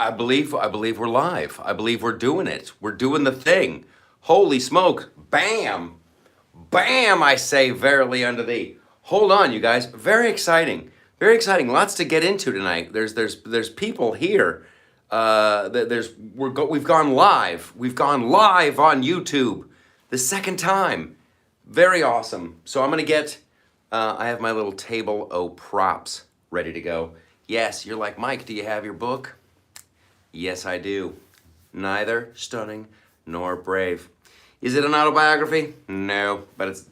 I believe we're live. I believe we're doing it. We're doing the thing. Holy smoke. Bam. Bam, I say verily unto thee. Hold on, you guys. Very exciting. Very exciting. Lots to get into tonight. There's people here. We've gone live. We've gone live on YouTube the second time. Very awesome. So I'm gonna get. I have my little table o props ready to go. Yes, you're like, Mike, do you have your book? Yes, I do. Neither stunning nor brave. Is it an autobiography? No, but it's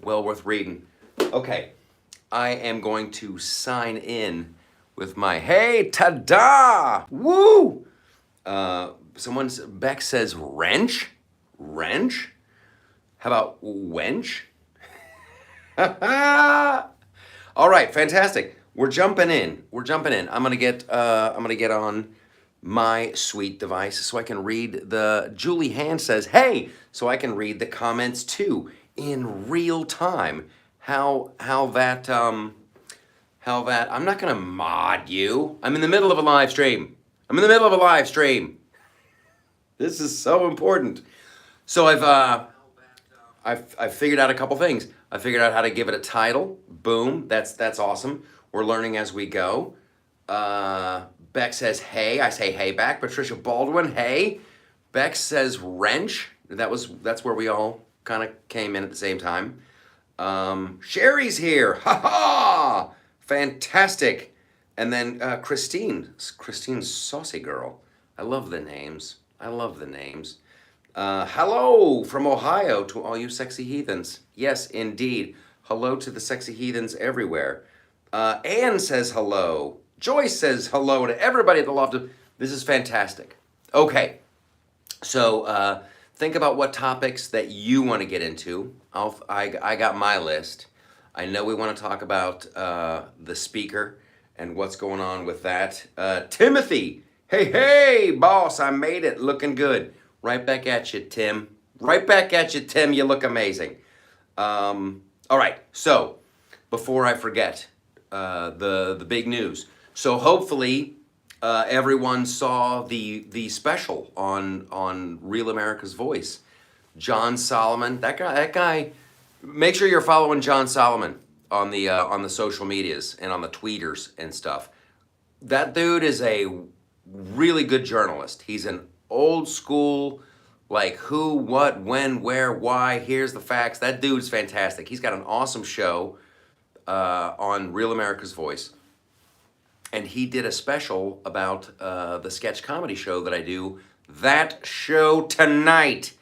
well worth reading. Okay, I am going to sign in with my, hey, ta-da! Woo! Beck says wrench? Wrench? How about wench? All right, fantastic. We're jumping in. I'm gonna get on my sweet device so I can read the. Julie Hand says, "Hey," so I can read the comments too in real time. How that I'm not gonna mod you. I'm in the middle of a live stream. This is so important. So I've figured out a couple things. I figured out how to give it a title. Boom, that's awesome. We're learning as we go. Beck says, hey. I say hey back. Patricia Baldwin, hey. Beck says wrench. That's where we all kind of came in at the same time. Sherry's here. Ha ha! Fantastic. And then Christine's saucy girl. I love the names. Hello from Ohio to all you sexy heathens. Yes, indeed. Hello to the sexy heathens everywhere. Anne says hello. Joyce says hello to everybody at the Loftus. This is fantastic. Okay, so think about what topics that you want to get into. I got my list. I know we want to talk about the speaker and what's going on with that. Timothy, hey, boss, I made it, looking good. Right back at you, Tim. You look amazing. All right, so before I forget, the big news. So hopefully everyone saw the special on Real America's Voice. John Solomon, that guy. Make sure you're following John Solomon on the social medias and on the tweeters and stuff. That dude is a really good journalist. He's an old school, like who, what, when, where, why, here's the facts. That dude's fantastic. He's got an awesome show on Real America's Voice. And he did a special about the sketch comedy show that I do. That show tonight,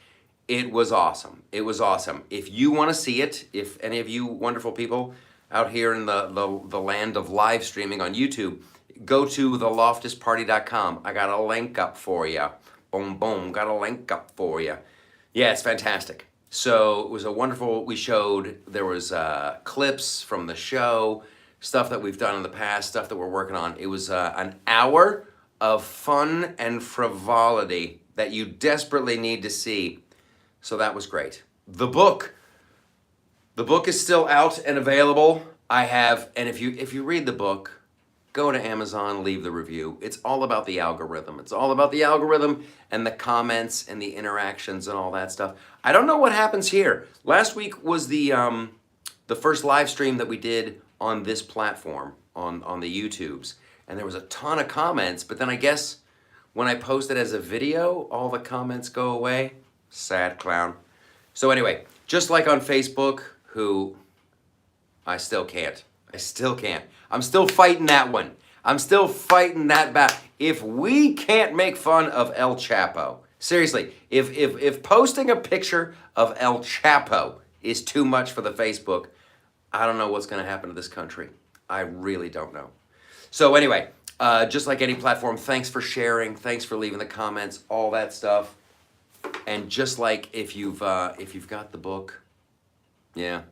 it was awesome. If you want to see it, if any of you wonderful people out here in the land of live streaming on YouTube, go to theloftusparty.com. I got a link up for you. Boom, boom, got a link up for you. Yeah, it's fantastic. So it was a wonderful, there was clips from the show, stuff that we've done in the past, stuff that we're working on. It was an hour of fun and frivolity that you desperately need to see. So that was great. The book is still out and available. And if you read the book, go to Amazon, leave the review. It's all about the algorithm. And the comments and the interactions and all that stuff. I don't know what happens here. Last week was the first live stream that we did on this platform, on the YouTubes. And there was a ton of comments, but then I guess when I post it as a video, all the comments go away. Sad clown. So anyway, just like on Facebook, who I still can't. I'm still fighting that one. I'm still fighting that battle. If we can't make fun of El Chapo, seriously, if posting a picture of El Chapo is too much for the Facebook, I don't know what's going to happen to this country. I really don't know. So anyway, just like any platform, thanks for sharing, thanks for leaving the comments, all that stuff. And just like if you've got the book, yeah.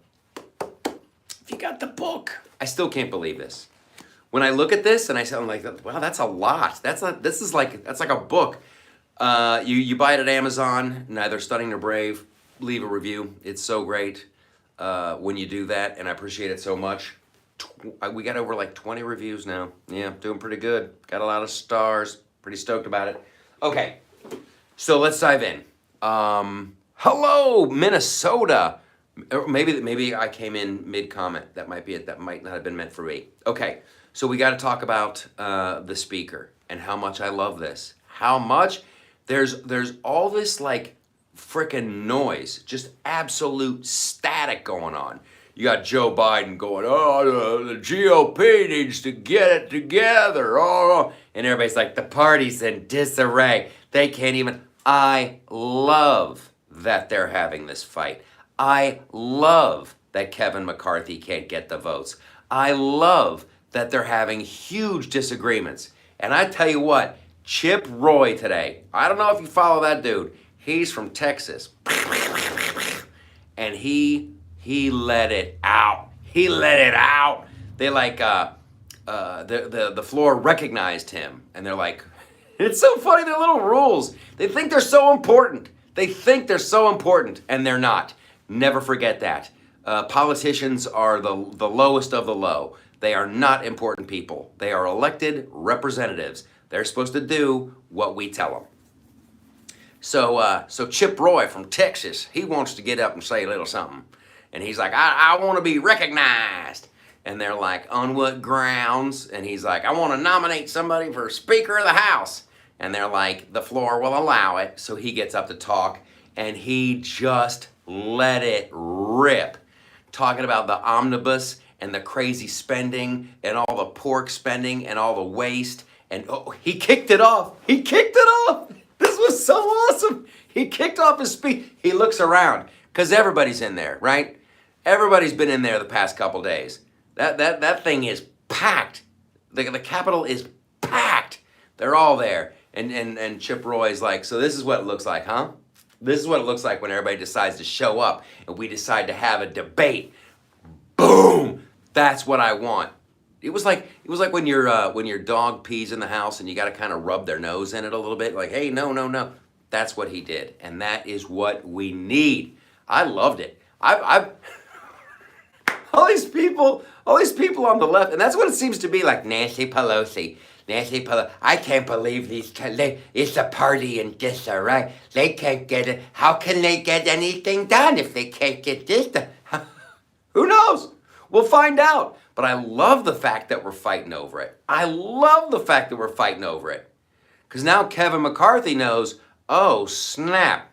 If you got the book, I still can't believe this. When I look at this and I'm like, wow, that's a lot. That's like a book. You buy it at Amazon, neither stunning nor brave. Leave a review. It's so great when you do that, and I appreciate it so much. We got over like 20 reviews now. Yeah, doing pretty good. Got a lot of stars. Pretty stoked about it. Okay, so let's dive in. Hello, Minnesota. Or maybe I came in mid-comment. That might be it. That might not have been meant for me. Okay, so we got to talk about the speaker and how much I love this. How much there's all this like freaking noise, just absolute static going on. You got Joe Biden going, oh, the GOP needs to get it together. Oh, and everybody's like, the party's in disarray. They can't even. I love that they're having this fight. I love that Kevin McCarthy can't get the votes. I love that they're having huge disagreements. And I tell you what, Chip Roy today, I don't know if you follow that dude. He's from Texas. And he let it out. He let it out. They like the floor recognized him, and they're like, it's so funny, their little rules. They think they're so important. They think they're so important, and they're not. Never forget that. Politicians are the lowest of the low. They are not important people. They are elected representatives. They're supposed to do what we tell them. So Chip Roy from Texas, he wants to get up and say a little something. And he's like, I want to be recognized. And they're like, on what grounds? And he's like, I want to nominate somebody for Speaker of the House. And they're like, the floor will allow it. So he gets up to talk, and he just let it rip. Talking about the omnibus and the crazy spending and all the pork spending and all the waste. And he kicked it off. He kicked it off. This was so awesome. He kicked off his speech. He looks around because everybody's in there, right? Everybody's been in there the past couple days. That thing is packed. The Capitol is packed. They're all there. And Chip Roy's like, so this is what it looks like, huh? This is what it looks like when everybody decides to show up and we decide to have a debate. Boom! That's what I want. It was like when your dog pees in the house and you got to kind of rub their nose in it a little bit. Like, hey, no. That's what he did, and that is what we need. I loved it. I've all these people on the left, and that's what it seems to be like. Nancy Pelosi. I can't believe it's a party in disarray. They can't get it. How can they get anything done if they can't get this done? Who knows? We'll find out. But I love the fact that we're fighting over it. Because now Kevin McCarthy knows, oh snap,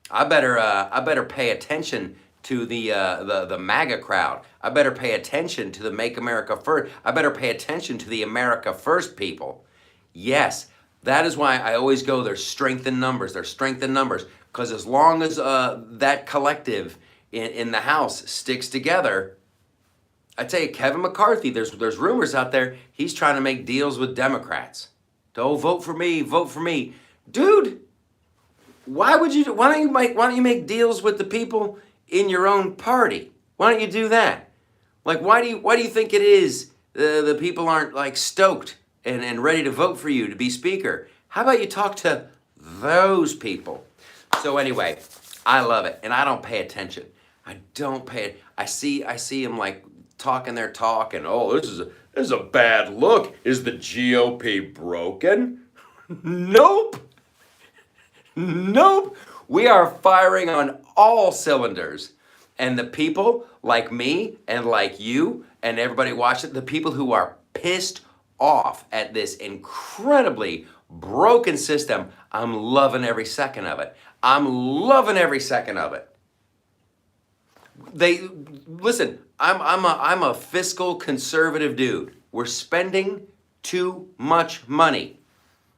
I better pay attention to the MAGA crowd. I better pay attention to the Make America First. I better pay attention to the America First people. Yes, that is why I always go, there's strength in numbers. Because as long as that collective in the House sticks together, I tell you, Kevin McCarthy, there's rumors out there, he's trying to make deals with Democrats. Oh, vote for me. Dude, why don't you make deals with the people in your own party? Why don't you do that? Like, why do you think it is the people aren't like stoked and ready to vote for you to be speaker? How about you talk to those people? So anyway, I love it, and I don't pay attention. I see them like talking their talk, and oh, this is a bad look. Is the GOP broken? Nope. We are firing on all cylinders. And the people like me and like you and everybody watching, the people who are pissed off at this incredibly broken system, I'm loving every second of it. Listen, I'm a fiscal conservative dude. We're spending too much money.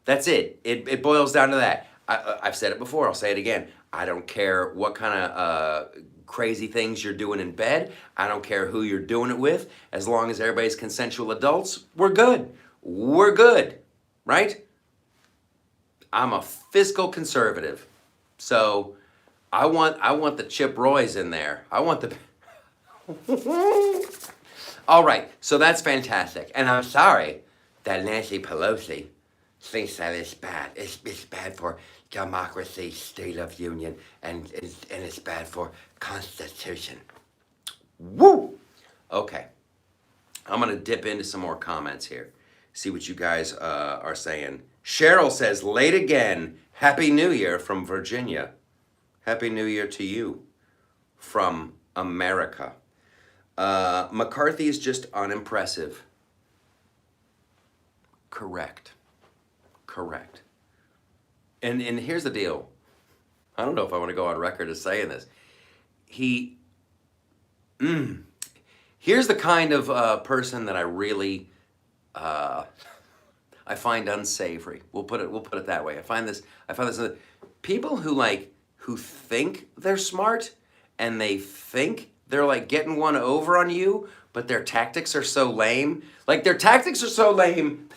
That's it. It boils down to that. I've said it before. I'll say it again. I don't care what kind of crazy things you're doing in bed. I don't care who you're doing it with. As long as everybody's consensual adults, we're good. Right? I'm a fiscal conservative. So I want the Chip Roys in there. I want the All right, so that's fantastic. And I'm sorry that Nancy Pelosi thinks that it's bad. It's bad for democracy, state of union, and it's bad for Constitution. Woo! Okay, I'm going to dip into some more comments here. see what you guys are saying. Cheryl says, late again. Happy New Year from Virginia. Happy New Year to you from America. McCarthy is just unimpressive. Correct. And here's the deal. I don't know if I want to go on record as saying this. Here's the kind of person that I really I find unsavory. We'll put it that way. I find this people who think they're smart and they think they're like getting one over on you, but their tactics are so lame. Like their tactics are so lame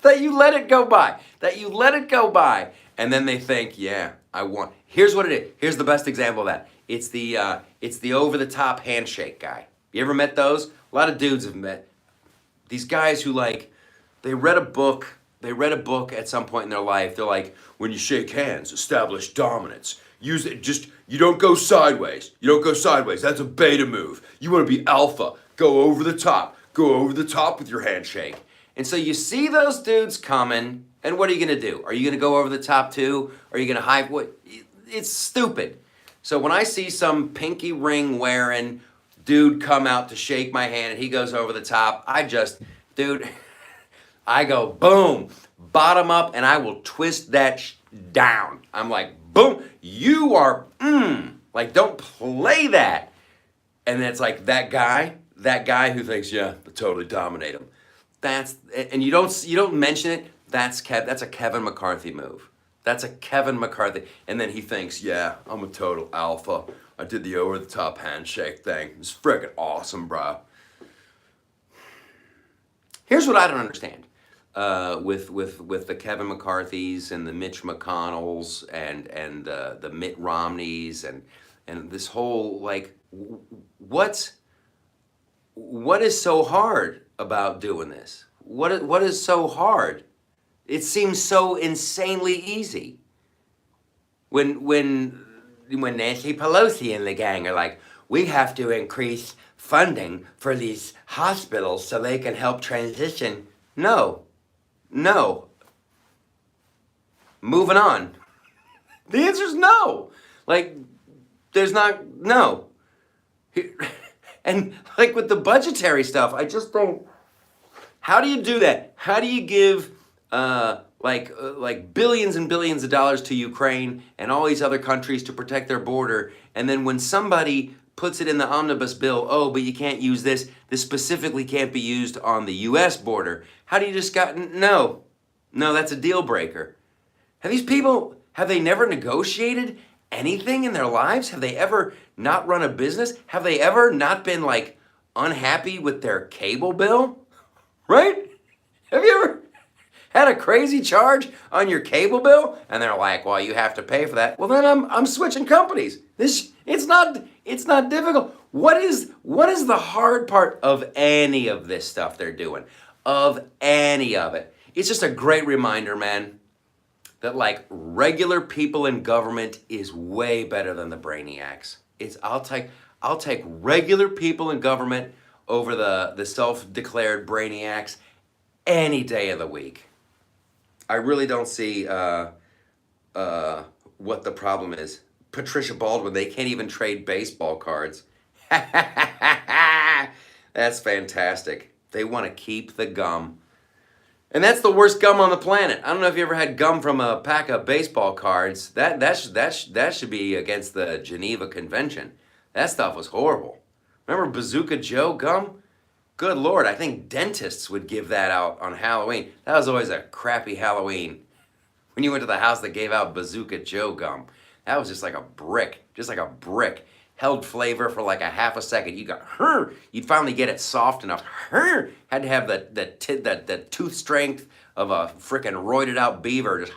that you let it go by. And then they think, yeah, I want. Here's what it is. Here's the best example of that. It's the over the top handshake guy. You ever met those? A lot of dudes have met these guys who they read a book at some point in their life. They're like, when you shake hands, establish dominance. Use it, you don't go sideways. That's a beta move. You want to be alpha. Go over the top with your handshake. And so you see those dudes coming, and what are you going to do? Are you going to go over the top too? Are you going to hide? What? It's stupid. So when I see some pinky ring wearing dude come out to shake my hand and he goes over the top, I go boom, bottom up, and I will twist that down. I'm like, boom, you are, like, don't play that. And then it's like that guy who thinks, yeah, totally dominate him. And you don't mention it. That's a Kevin McCarthy move. That's a Kevin McCarthy. And then he thinks, yeah, I'm a total alpha. I did the over the top handshake thing. It's freaking awesome, bro. Here's what I don't understand with the Kevin McCarthys and the Mitch McConnells and the Mitt Romneys and this whole what is so hard about doing this? What is so hard? It seems so insanely easy. When Nancy Pelosi and the gang are like, we have to increase funding for these hospitals so they can help transition. No. Moving on. The answer is no. There's not, no. And with the budgetary stuff, I just don't, how do you do that? How do you give billions and billions of dollars to Ukraine and all these other countries to protect their border, and then when somebody puts it in the omnibus bill, oh, but you can't use this specifically can't be used on the US border. How do you just no, that's a deal breaker. Have they never negotiated anything in their lives? Have they ever not run a business? Have they ever not been unhappy with their cable bill? Right? Have you ever had a crazy charge on your cable bill? And they're like, well, you have to pay for that. Well, then I'm switching companies. It's not difficult. What is the hard part of any of this stuff they're doing? Of any of it. It's just a great reminder, man, that regular people in government is way better than the brainiacs. I'll take regular people in government over the self-declared brainiacs any day of the week. I really don't see what the problem is. Patricia Baldwin, they can't even trade baseball cards. That's fantastic. They want to keep the gum. And that's the worst gum on the planet. I don't know if you ever had gum from a pack of baseball cards. That should be against the Geneva Convention. That stuff was horrible. Remember Bazooka Joe gum? Good Lord, I think dentists would give that out on Halloween. That was always a crappy Halloween. When you went to the house that gave out Bazooka Joe gum, that was just like a brick. Held flavor for a half a second. You'd finally get it soft enough. Had to have the tooth strength of a frickin' roided out beaver just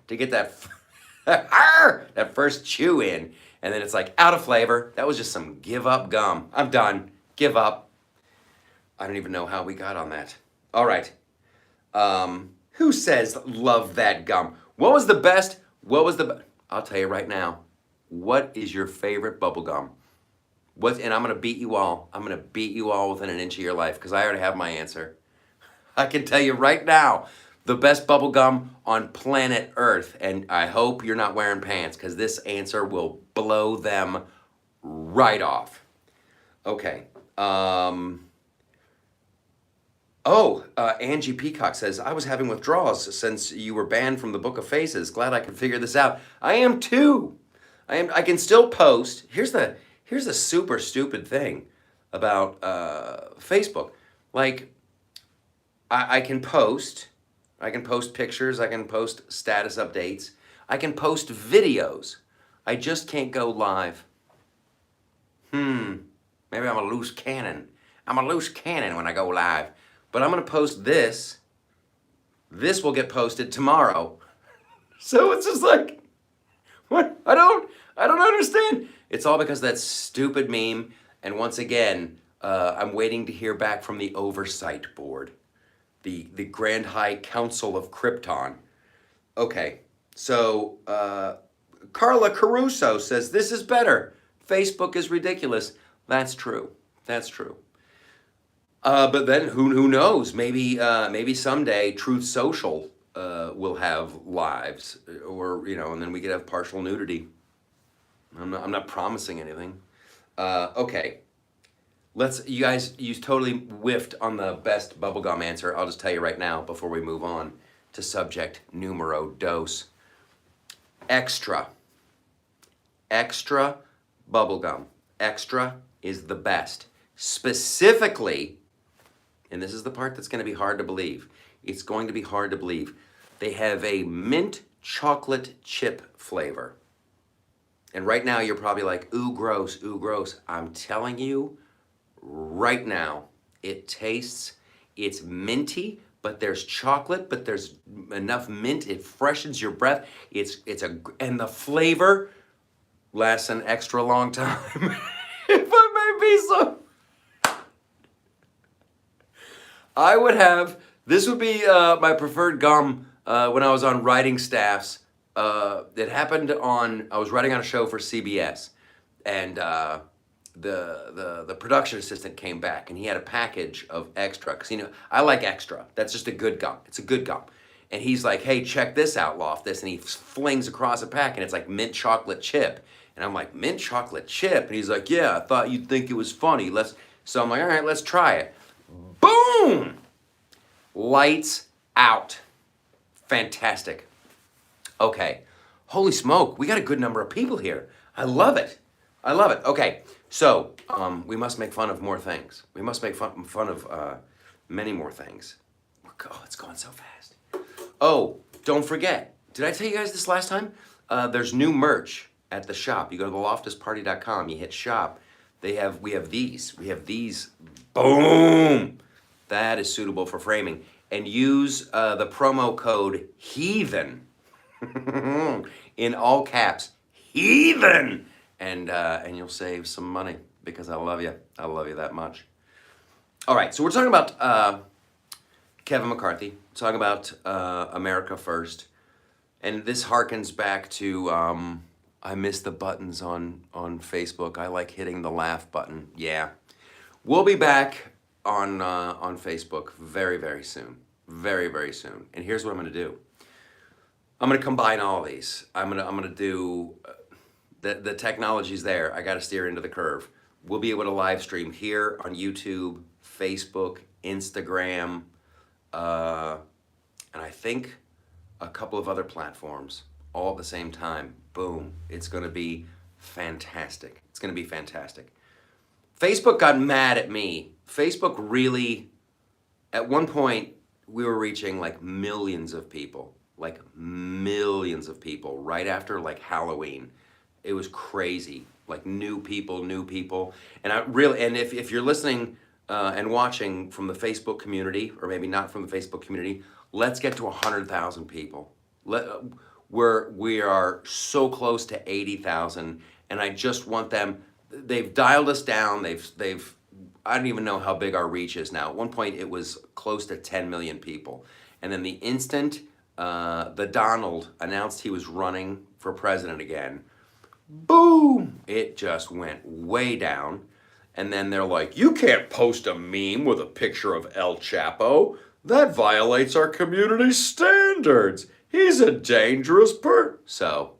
to get that first chew in. And then it's out of flavor. That was just some give up gum. I'm done. Give up. I don't even know how we got on that. All right. Who says love that gum? What was the best? I'll tell you right now. What is your favorite bubble gum? And I'm going to beat you all. I'm going to beat you all within an inch of your life because I already have my answer. I can tell you right now, the best bubble gum on planet Earth. And I hope you're not wearing pants because this answer will blow them right off. Okay. Angie Peacock says, I was having withdrawals since you were banned from the Book of Faces. Glad I could figure this out. I am too. I can still post. Here's the super stupid thing about Facebook. Like, I can post. I can post pictures. I can post status updates. I can post videos. I just can't go live. Maybe I'm a loose cannon. I'm a loose cannon when I go live. But I'm going to post this. This will get posted tomorrow. So it's just like, what? I don't understand. It's all because of that stupid meme. And once again, I'm waiting to hear back from the oversight board. The Grand High Council of Krypton. Okay, so Carla Caruso says, this is better. Facebook is ridiculous. That's true. That's true. But then who knows? Maybe someday Truth Social will have lives, or and then we could have partial nudity. I'm not promising anything. Okay, you totally whiffed on the best bubblegum answer. I'll just tell you right now before we move on to subject numero dos. Extra bubblegum. Extra is the best. Specifically, and this is the part that's going to be hard to believe. It's going to be hard to believe. They have a mint chocolate chip flavor. And right now you're probably like, ooh, gross, ooh, gross. I'm telling you right now, it's minty, but there's chocolate, but there's enough mint. It freshens your breath. And the flavor lasts an extra long time. If I may be so. This would be my preferred gum when I was on writing staffs. It happened I was writing on a show for CBS, and the production assistant came back, and he had a package of extra, because I like extra. That's just a good gum. It's a good gum. And he's like, hey, check this out, Loftus, and he flings across a pack, and it's like mint chocolate chip. And I'm like, mint chocolate chip? And he's like, yeah, I thought you'd think it was funny. So I'm like, all right, let's try it. Boom! Lights out. Fantastic. Okay. Holy smoke, we got a good number of people here. I love it. Okay, so we must make fun of more things. We must make fun of many more things. Oh, it's going so fast. Oh, don't forget. Did I tell you guys this last time? There's new merch at the shop. You go to theloftusparty.com, you hit shop. We have these. Boom! That is suitable for framing. And use the promo code HEATHEN in all caps, HEATHEN, and you'll save some money because I love you. I love you that much. All right, so we're talking about Kevin McCarthy. Talking about America First, and this harkens back to I miss the buttons on Facebook. I like hitting the laugh button. Yeah, we'll be back on Facebook very, very soon. Very, very soon. And here's what I'm going to do. I'm going to combine all these. I'm going to do the technology's there. I got to steer into the curve. We'll be able to live stream here on YouTube, Facebook, Instagram, and I think a couple of other platforms all at the same time. Boom. It's going to be fantastic. It's going to be fantastic. Facebook got mad at me. Facebook really, at one point, we were reaching like millions of people right after like Halloween. It was crazy, like new people. And if you're listening and watching from the Facebook community, or maybe not from the Facebook community, let's get to 100,000 people. We are so close to 80,000, and I just want them. They've dialed us down. I don't even know how big our reach is now. At one point, it was close to 10 million people. And then the instant the Donald announced he was running for president again, boom, it just went way down. And then they're like, you can't post a meme with a picture of El Chapo. That violates our community standards. He's a dangerous person. So,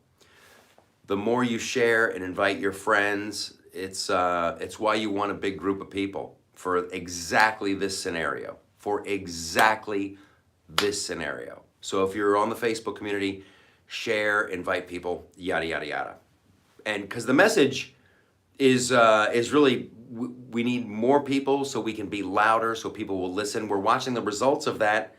the more you share and invite your friends, it's why you want a big group of people for exactly this scenario. For exactly this scenario. So if you're on the Facebook community, share, invite people, yada yada yada. And because the message is really we need more people so we can be louder, so people will listen. We're watching the results of that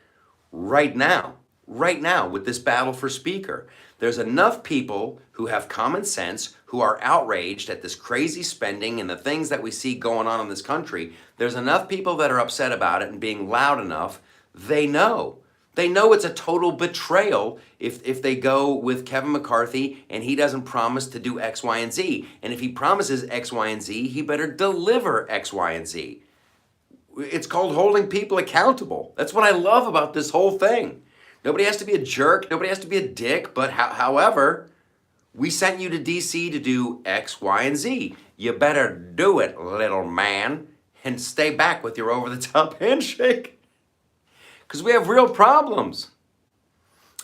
right now with this battle for speaker. There's enough people who have common sense, who are outraged at this crazy spending and the things that we see going on in this country. There's enough people that are upset about it and being loud enough. They know it's a total betrayal if they go with Kevin McCarthy and he doesn't promise to do X, Y, and Z. And if he promises X, Y, and Z, he better deliver X, Y, and Z. It's called holding people accountable. That's what I love about this whole thing. Nobody has to be a jerk. Nobody has to be a dick. But however, we sent you to DC to do X, Y, and Z. You better do it, little man, and stay back with your over-the-top handshake. Because we have real problems.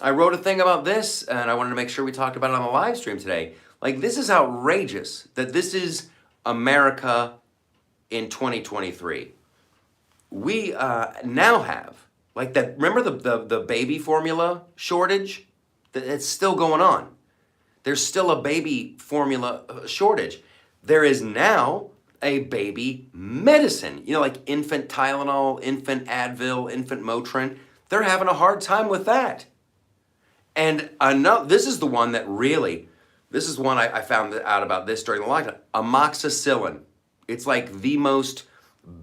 I wrote a thing about this, and I wanted to make sure we talked about it on the live stream today. Like, this is outrageous that this is America in 2023. We now have, like that, remember the baby formula shortage? It's still going on. There's still a baby formula shortage. There is now a baby medicine, like infant Tylenol, infant Advil, infant Motrin. They're having a hard time with that. And this is the one that really, this is one I found out about this during the lockdown, amoxicillin. It's like the most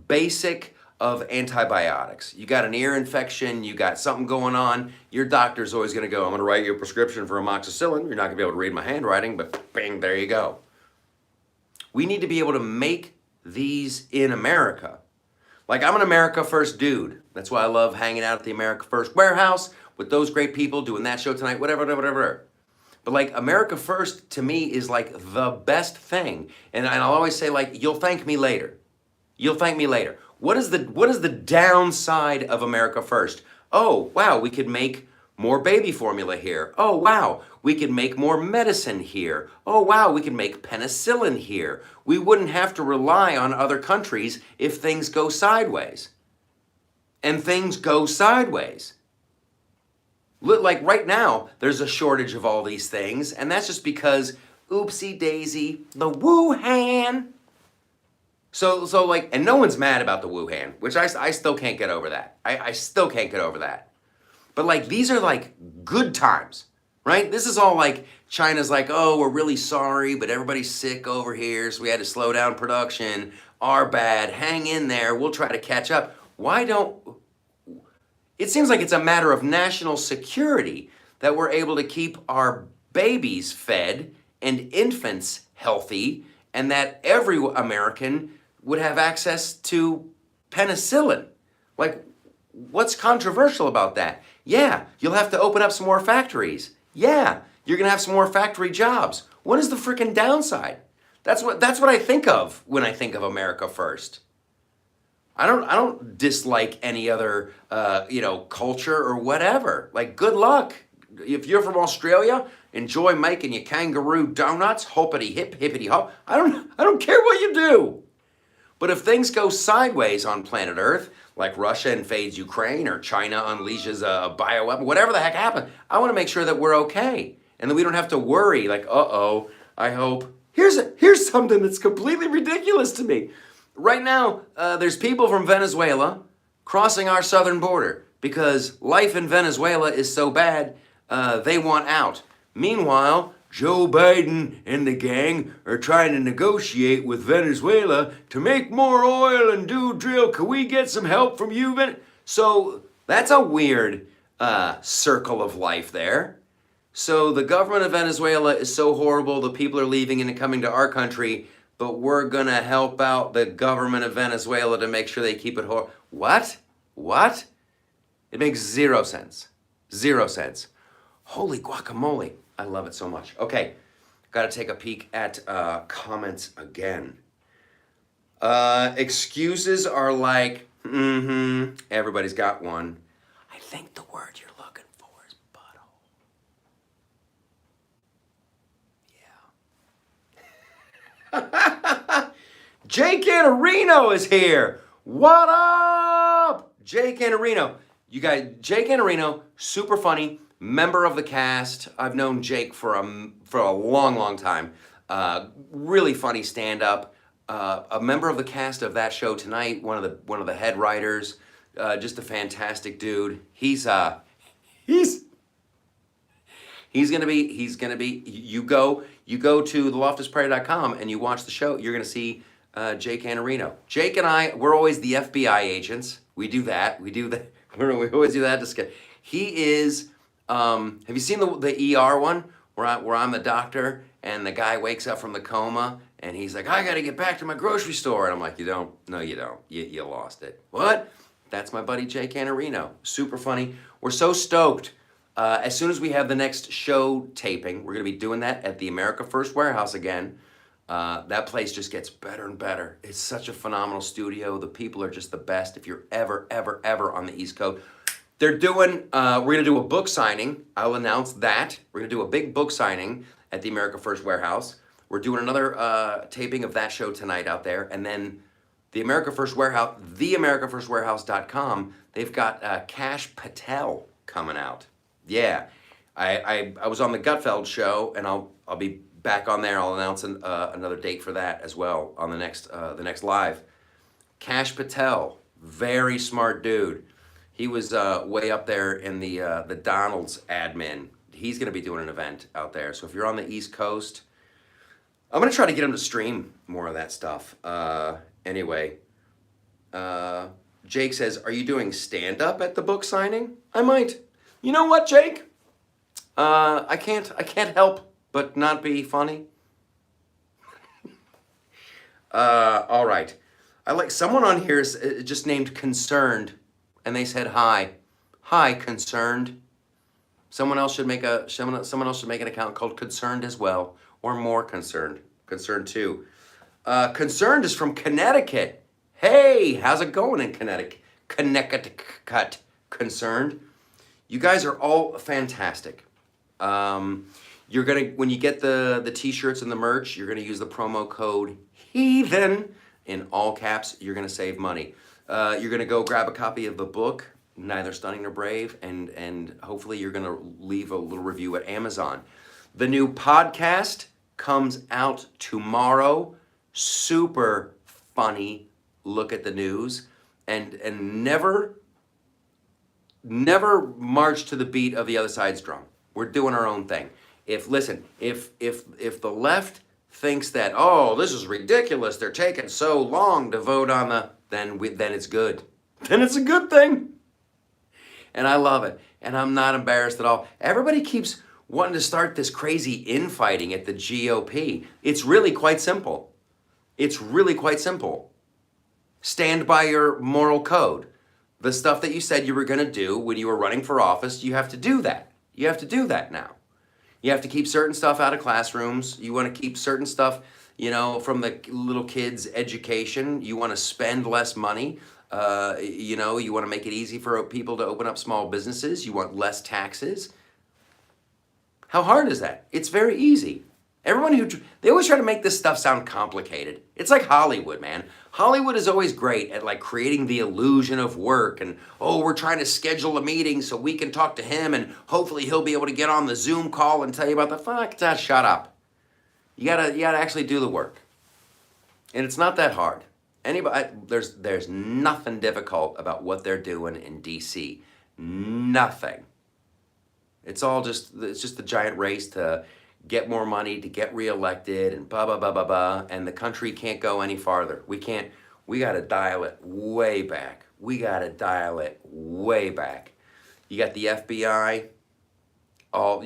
basic of antibiotics. You got an ear infection, you got something going on, your doctor's always gonna go, I'm gonna write you a prescription for amoxicillin. You're not gonna be able to read my handwriting, but bing, there you go. We need to be able to make these in America. Like, I'm an America First dude. That's why I love hanging out at the America First warehouse with those great people, doing that show tonight, whatever. But like, America First to me is like the best thing. And I'll always say, like, you'll thank me later. You'll thank me later. What is the downside of America First? Oh, wow, we could make more baby formula here. Oh, wow, we could make more medicine here. Oh, wow, we could make penicillin here. We wouldn't have to rely on other countries if things go sideways. And things go sideways. Like right now, there's a shortage of all these things, and that's just because, oopsie daisy, the Wuhan. So like, and no one's mad about the Wuhan, which I still can't get over that. I still can't get over that. But like, these are like good times, right? This is all like, China's like, oh, we're really sorry, but everybody's sick over here, so we had to slow down production. Our bad, hang in there, we'll try to catch up. It seems like it's a matter of national security that we're able to keep our babies fed and infants healthy, and that every American would have access to penicillin. Like, what's controversial about that? Yeah, you'll have to open up some more factories. Yeah, you're gonna have some more factory jobs. What is the freaking downside? That's what I think of when I think of America First. I don't dislike any other culture or whatever. Like, good luck. If you're from Australia, enjoy making your kangaroo donuts, hoppity hip, hippity hop. I don't care what you do. But if things go sideways on planet Earth, like Russia invades Ukraine or China unleashes a bioweapon, whatever the heck happens, I want to make sure that we're okay and that we don't have to worry. Like, I hope. Here's something that's completely ridiculous to me. Right now, there's people from Venezuela crossing our southern border because life in Venezuela is so bad, they want out. Meanwhile, Joe Biden and the gang are trying to negotiate with Venezuela to make more oil and do drill. Can we get some help from you? So that's a weird circle of life there. So the government of Venezuela is so horrible, the people are leaving and coming to our country, but we're gonna help out the government of Venezuela to make sure they keep it horrible. What? It makes zero sense. Zero sense. Holy guacamole. I love it so much. Okay, got to take a peek at comments again. Excuses are like, everybody's got one. think the word you're looking for is butthole. Yeah. Jake Anarino is here. What up? Jake Anarino. You guys, Jake Anarino, super funny, member of the cast. I've known Jake for a long, long time. Really funny stand-up. A member of the cast of that show tonight. One of the head writers. Just a fantastic dude. He's gonna be. You go to theloftusprairie.com and you watch the show. You're gonna see Jake Anarino. Jake and I, we're always the FBI agents. We do that. We always do that. He is. Have you seen the ER one where I'm the doctor and the guy wakes up from the coma and he's like, I got to get back to my grocery store, and I'm like, you don't. No, you don't. You lost it. What? That's my buddy Jake Anarino. Super funny. We're so stoked. As soon as we have the next show taping, we're going to be doing that at the America First Warehouse again. That place just gets better and better. It's such a phenomenal studio. The people are just the best. If you're ever on the East Coast, we're going to do a book signing. I'll announce that. We're going to do a big book signing at the America First Warehouse. We're doing another taping of that show tonight out there. And then the America First Warehouse, theamericafirstwarehouse.com, they've got Cash Patel coming out. Yeah. I was on the Gutfeld show, and I'll be back on there. I'll announce another date for that as well on the next live. Cash Patel, very smart dude. He was way up there in the Donald's admin. He's going to be doing an event out there. So if you're on the East Coast, I'm going to try to get him to stream more of that stuff. Anyway, Jake says, are you doing stand-up at the book signing? I might. You know what, Jake? I can't help but not be funny. All right. I like someone on here is just named Concerned, and they said hi. Hi, Concerned. Someone else should make an account called Concerned as well, or more Concerned. Concerned too. Concerned is from Connecticut. Hey, how's it going in Connecticut? Concerned. You guys are all fantastic. You're gonna, when you get the t-shirts and the merch, you're gonna use the promo code heathen in all caps. You're gonna save money. You're gonna go grab a copy of the book, Neither Stunning Nor Brave, and hopefully you're gonna leave a little review at Amazon. The new podcast comes out tomorrow. Super funny look at the news, and never march to the beat of the other side's drum. We're doing our own thing. If the left thinks that, oh, this is ridiculous, they're taking so long to vote on then it's good. Then it's a good thing. And I love it. And I'm not embarrassed at all. Everybody keeps wanting to start this crazy infighting at the GOP. It's really quite simple. It's really quite simple. Stand by your moral code. The stuff that you said you were going to do when you were running for office, you have to do that. You have to do that now. You have to keep certain stuff out of classrooms. You want to keep certain stuff, from the little kids' education. You want to spend less money. You want to make it easy for people to open up small businesses. You want less taxes. How hard is that? It's very easy. They always try to make this stuff sound complicated. It's like Hollywood, man. Hollywood is always great at creating the illusion of work, and we're trying to schedule a meeting so we can talk to him and hopefully he'll be able to get on the Zoom call and tell you about the fuck. Shut up. You gotta actually do the work. And it's not that hard. There's nothing difficult about what they're doing in DC. Nothing. It's just a giant race to get more money, to get reelected, and blah, blah, blah, blah, blah. And the country can't go any farther. We got to dial it way back. You got the FBI, all,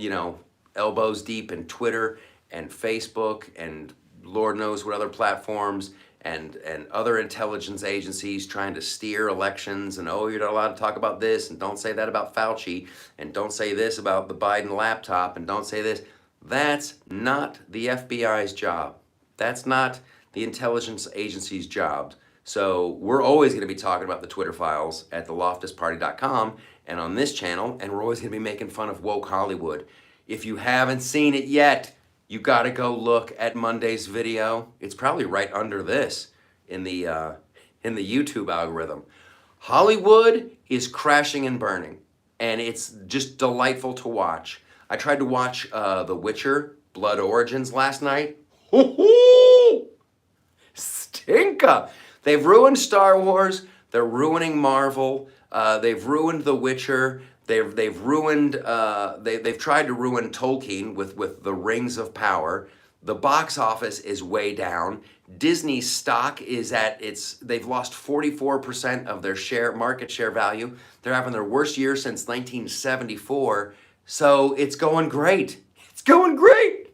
elbows deep in Twitter and Facebook and Lord knows what other platforms, and other intelligence agencies trying to steer elections, and you're not allowed to talk about this, and don't say that about Fauci, and don't say this about the Biden laptop, and don't say this. That's not the FBI's job. That's not the intelligence agency's job. So we're always going to be talking about the Twitter files at theloftusparty.com, and on this channel, and we're always going to be making fun of woke Hollywood. If you haven't seen it yet, you got to go look at Monday's video. It's probably right under this in the YouTube algorithm. Hollywood is crashing and burning, and it's just delightful to watch. I tried to watch The Witcher Blood Origins last night. Hoo-hoo! Stinka! They've ruined Star Wars. They're ruining Marvel. They've ruined The Witcher. They've ruined. They've tried to ruin Tolkien with the Rings of Power. The box office is way down. Disney's stock is at its. They've lost 44% of their market share value. They're having their worst year since 1974. So it's going great. It's going great.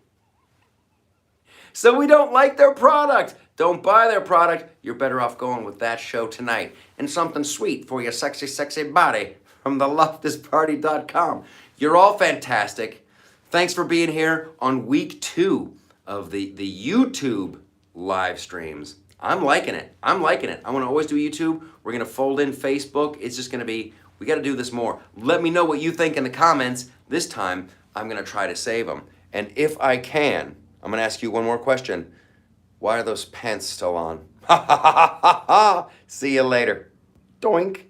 So we don't like their product. Don't buy their product. You're better off going with that show tonight. And something sweet for your sexy, sexy body from the loftusparty.com. You're all fantastic. Thanks for being here on week 2 of the YouTube live streams. I'm liking it. I'm liking it. I want to always do YouTube. We're going to fold in Facebook. It's just going to be, we got to do this more. Let me know what you think in the comments. This time, I'm going to try to save them. And if I can, I'm going to ask you one more question. Why are those pants still on? Ha ha ha ha ha! See you later. Doink.